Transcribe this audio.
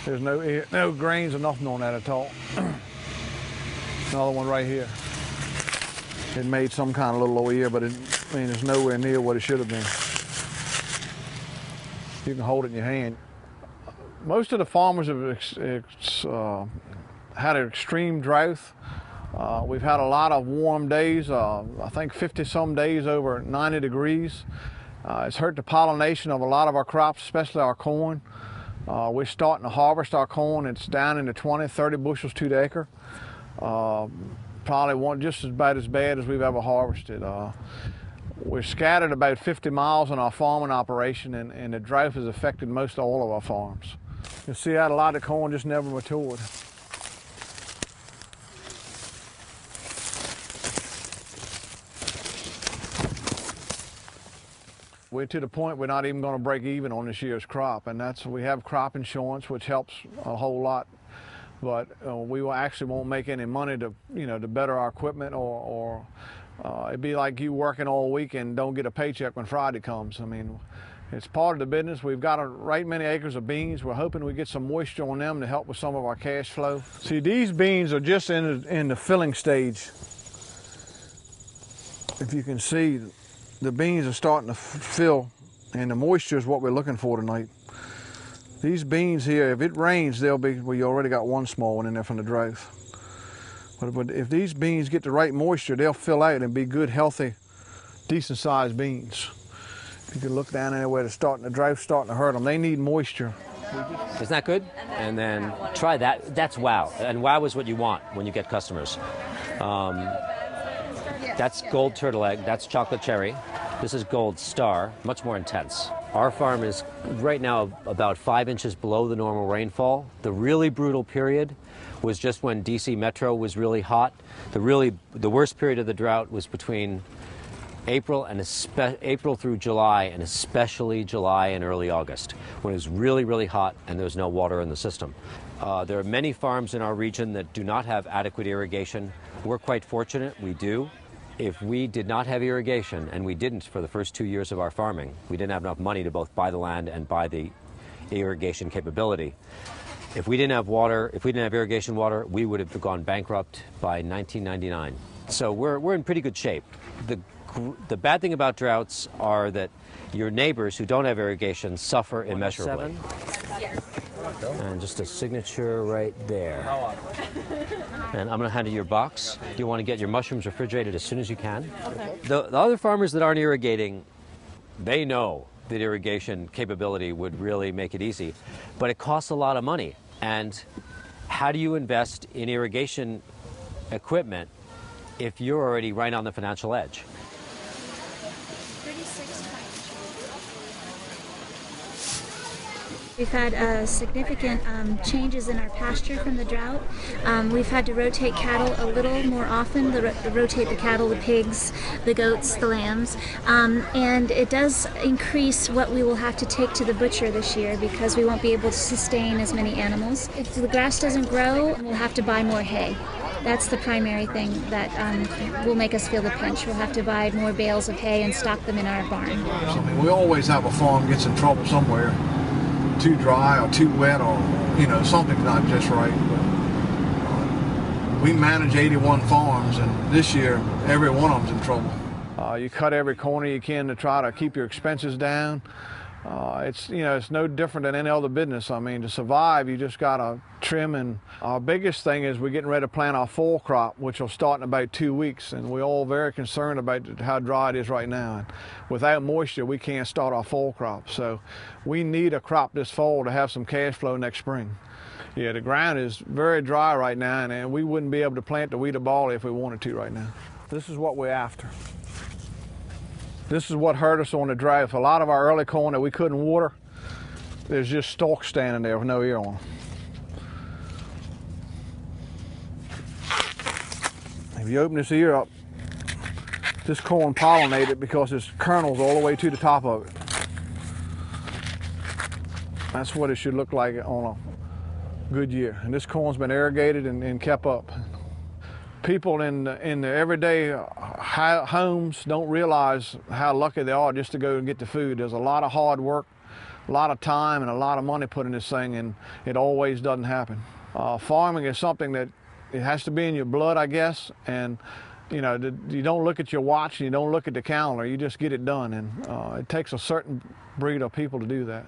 There's no grains or nothing on that at all. Another one right here. It made some kind of little ear, but it's nowhere near what it should have been. You can hold it in your hand. Most of the farmers have had an extreme drought. We've had a lot of warm days, I think 50-some days over 90 degrees. It's hurt the pollination of a lot of our crops, especially our corn. We're starting to harvest our corn. It's down into 20, 30 bushels to the acre. Probably just about as bad as we've ever harvested. We're scattered about 50 miles in our farming operation, and the drought has affected most all of our farms. You see that a lot of corn just never matured. We're to the point we're not even going to break even on this year's crop, and we have crop insurance, which helps a whole lot. But we won't make any money to better our equipment, or it'd be like you working all week and don't get a paycheck when Friday comes. I mean, it's part of the business. We've got a right many acres of beans. We're hoping we get some moisture on them to help with some of our cash flow. See, these beans are just in the filling stage. If you can see, the beans are starting to fill, and the moisture is what we're looking for tonight. These beans here, if it rains, well, you already got one small one in there from the drought. But if these beans get the right moisture, they'll fill out and be good, healthy, decent-sized beans. If you can look down there where the drought's starting to hurt them, they need moisture. Isn't that good? And then try that. That's wow. And wow is what you want when you get customers. That's gold turtle egg. That's chocolate cherry. This is gold star, much more intense. Our farm is right now about 5 inches below the normal rainfall. The really brutal period was just when DC Metro was really hot. The worst period of the drought was between April through July, and especially July and early August, when it was really, really hot and there was no water in the system. There are many farms in our region that do not have adequate irrigation. We're quite fortunate, we do. If we did not have irrigation, and we didn't for the first 2 years of our farming, we didn't have enough money to both buy the land and buy the irrigation capability. If we didn't have water, if we didn't have irrigation water, we would have gone bankrupt by 1999. So we're in pretty good shape. The bad thing about droughts are that your neighbors who don't have irrigation suffer immeasurably. And just a signature right there. And I'm going to hand you your box. You want to get your mushrooms refrigerated as soon as you can. Okay. The other farmers that aren't irrigating, they know that irrigation capability would really make it easy, but it costs a lot of money. And how do you invest in irrigation equipment if you're already right on the financial edge? We've had significant changes in our pasture from the drought. We've had to rotate cattle a little more often, rotate the cattle, the pigs, the goats, the lambs, and it does increase what we will have to take to the butcher this year because we won't be able to sustain as many animals. If the grass doesn't grow, we'll have to buy more hay. That's the primary thing that will make us feel the pinch. We'll have to buy more bales of hay and stock them in our barn. I mean, we always have a farm gets in trouble somewhere. Too dry or too wet, or something's not just right. But we manage 81 farms, and this year every one of them's in trouble. You cut every corner you can to try to keep your expenses down. It's no different than any other business. I mean, to survive, you just gotta trim. And our biggest thing is we're getting ready to plant our fall crop, which will start in about 2 weeks. And we're all very concerned about how dry it is right now. And without moisture, we can't start our fall crop. So we need a crop this fall to have some cash flow next spring. Yeah, the ground is very dry right now, and we wouldn't be able to plant the wheat or barley if we wanted to right now. This is what we're after. This is what hurt us on the drought. A lot of our early corn that we couldn't water, there's just stalks standing there with no ear on them. If you open this ear up, this corn pollinated because there's kernels all the way to the top of it. That's what it should look like on a good year. And this corn's been irrigated and kept up. People in the everyday homes don't realize how lucky they are just to go and get the food. There's a lot of hard work, a lot of time and a lot of money put in this thing, and it always doesn't happen. Farming is something that it has to be in your blood, I guess, and you know, you don't look at your watch and you don't look at the calendar, you just get it done, and it takes a certain breed of people to do that.